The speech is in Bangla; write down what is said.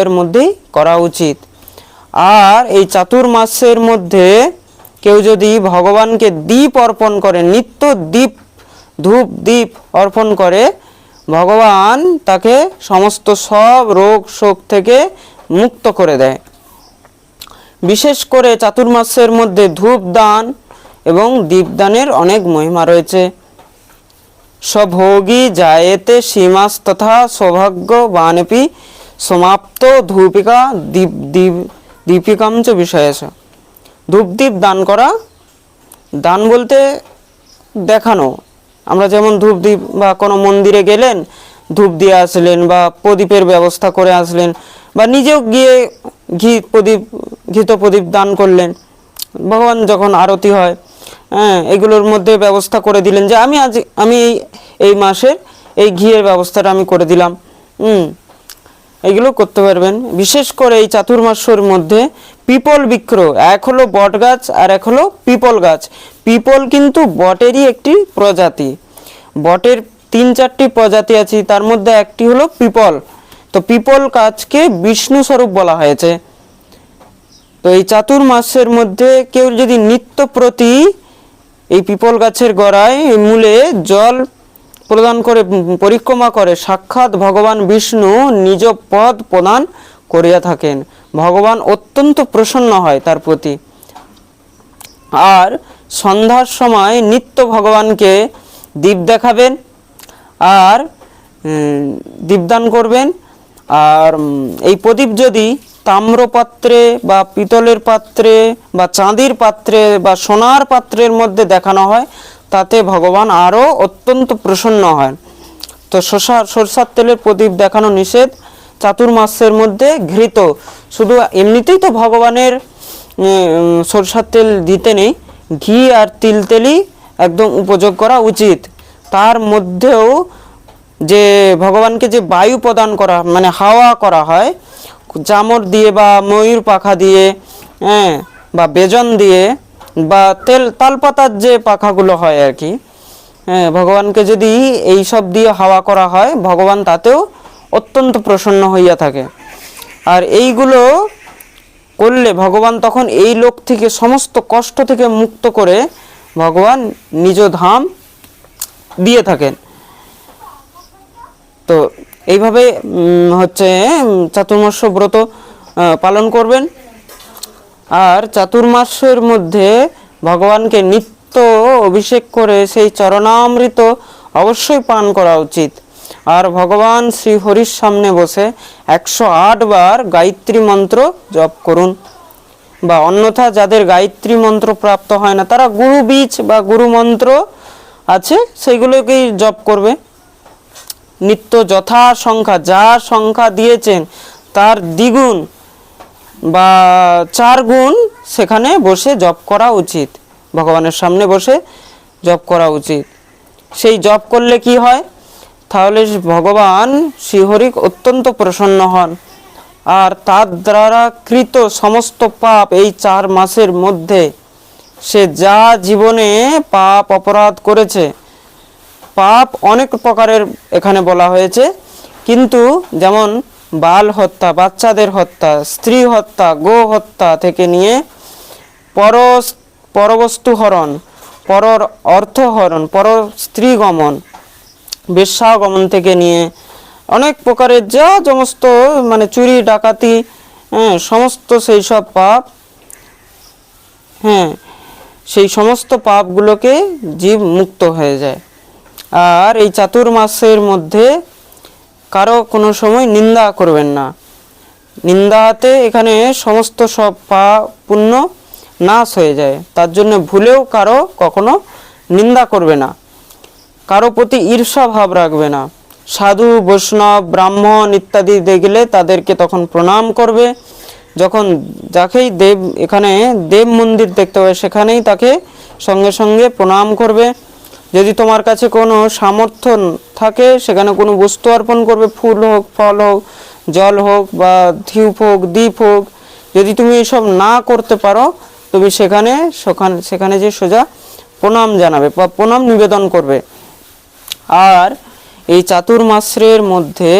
এর মধ্যেই করা উচিত। আর এই চাতুর্মাসের মধ্যে কেউ যদি ভগবানকে দীপ অর্পণ করে, নিত্য দীপ ধূপ দীপ অর্পণ করে, ভগবান তাকে সমস্ত সব রোগ শোক থেকে মুক্ত করে দেয়। বিশেষ করে চাতুর্মাসের মধ্যে ধূপ দান এবং দীপদানের অনেক মহিমা রয়েছে। স্বভোগী জায়েতে সীমাস তথা সৌভাগ্যবানপি সমাপ্ত ধূপিকা দীপিকাঞ্চ বিষয়েছ। ধূপদীপ দান করা, দান বলতে দেখানো। আমরা যেমন ধূপদীপ বা কোনো মন্দিরে গেলেন, ধূপ দিয়ে আসলেন বা প্রদীপের ব্যবস্থা করে আসলেন, বা নিজেও গিয়ে ঘিত প্রদীপ দান করলেন, ভগবান যখন আরতি হয়, হ্যাঁ, এগুলোর মধ্যে ব্যবস্থা করে দিলেন যে আমি এই মাসের এই ঘিয়ের ব্যবস্থাটা আমি করে দিলাম। এগুলো করতে পারবেন। বিশেষ করে এই চাতুর্মাস্যর মধ্যে পিপল বৃক্ষ, এক হলো বট গাছ আর এক হলো পিপল গাছ। পিপল কিন্তু বটেরই একটি প্রজাতি। বটের 3-4টি প্রজাতি আছে, তার মধ্যে একটি হলো পিপল। তো পিপল গাছকে বিষ্ণু স্বরূপ বলা হয়েছে। তো এই চাতুর্মাসের মধ্যে কেউ যদি নিত্য প্রতি এই পিপল গাছের গোড়ায় মূলে জল প্রদান করে পরিক্রমা করে, সাক্ষাৎ ভগবান বিষ্ণু নিজ পদ প্রদান করিয়া থাকেন। ভগবান অত্যন্ত প্রসন্ন হয় তার প্রতি। আর সন্ধ্যার সময় নিত্য ভগবানকে দীপ দেখাবেন আর দীপদান করবেন। আর এই প্রদীপ যদি তাম্রপাত্রে বা পিতলের পাত্রে বা চাঁদির পাত্রে বা সোনার পাত্রের মধ্যে দেখানো হয়, তাতে ভগবান আরও অত্যন্ত প্রসন্ন হয়। তো সরষার তেলের প্রদীপ দেখানো নিষেধ। চাতুর্মাসের মধ্যে ঘৃত, শুধু এমনিতেই তো ভগবানের সরষার তেল দিতে নেই, ঘি আর তিল তেলই একদম উপযোগ করা উচিত। তার মধ্যেও যে ভগবানকে যে বায়ু প্রদান করা, মানে হাওয়া করা হয় চামর দিয়ে বা ময়ূর পাখা দিয়ে, হ্যাঁ, বা বেজন দিয়ে বা তালপাতার যে পাখাগুলো হয় আর কি, হ্যাঁ, ভগবানকে যদি এই সব দিয়ে হাওয়া করা হয়, ভগবান তাতেও অত্যন্ত প্রসন্ন হইয়া থাকে। আর এইগুলো করলে ভগবান তখন এই লোক থেকে সমস্ত কষ্ট থেকে মুক্ত করে ভগবান নিজ ধাম দিয়ে থাকেন। তো এইভাবে হচ্ছে চাতুর্মাস্য ব্রত পালন করবেন। আর চাতুর্মাসের মধ্যে ভগবানকে নিত্য অভিষেক করে সেই চরণামৃত অবশ্যই পান করা উচিত। আর ভগবান শ্রী হরির সামনে বসে 108 বার গায়ত্রী মন্ত্র জপ করুন। বা অন্যথা যাদের গায়ত্রী মন্ত্র প্রাপ্ত হয় না, তারা গুরু বীজ বা গুরু মন্ত্র আছে, সেইগুলোকেই জপ করবে। নিত্য যথা সংখ্যা, যা সংখ্যা দিয়েছেন তার দ্বিগুণ বা 4 গুণ সেখানে বসে জপ করা উচিত। ভগবানের সামনে বসে জপ করা উচিত। সেই জপ করলে কি হয়, তাহলে ভগবান শ্রীহরি অত্যন্ত প্রসন্ন হন। আর তার দ্বারা কৃত সমস্ত পাপ এই 4 মাসের মধ্যে সে যা জীবনে পাপ অপরাধ করেছে, পাপ অনেক প্রকারের এখানে বলা হয়েছে, কিন্তু যেমন বাল হত্যা, বাচ্চাদের হত্যা, স্ত্রী হত্যা, গো হত্যা থেকে নিয়ে পরবস্তু হরণ, পরর অর্থ হরণ, পর স্ত্রী গমন, বেশ্যাগমন থেকে নিয়ে অনেক প্রকারের যা সমস্ত মানে চুরি ডাকাতি, হ্যাঁ, সমস্ত সেই সব পাপ, হ্যাঁ, সেই সমস্ত পাপগুলোকে জীব মুক্ত হয়ে যায়। আর এই চাতুর্মাসের মধ্যে কারো কোনো সময় নিন্দা করবেন না। নিন্দাতে এখানে সমস্ত সব পাপ পুণ্য নাশ হয়ে যায়। তার জন্য ভুলেও কারো কখনো নিন্দা করবে না, কারো প্রতি ঈর্ষা ভাব রাখবে না। সাধু বৈষ্ণব ব্রাহ্মণ ইত্যাদি দেখলে তাদেরকে তখন প্রণাম করবে। যখন যাকেই এখানে দেব মন্দির দেখতে হবে, সেখানেই তাকে সঙ্গে সঙ্গে প্রণাম করবে। যদি তোমার কাছে কোনো সামর্থ্য থাকে, সেখানে কোনো বস্তু অর্পণ করবে, ফুল হোক, ফল হোক, জল হোক বা ধূপ হোক, দীপ হোক। যদি তুমি এসব না করতে পারো, তুমি সেখানে যে সোজা প্রণাম জানাবে বা প্রণাম নিবেদন করবে। আর এই চাতুর্মাসের মধ্যে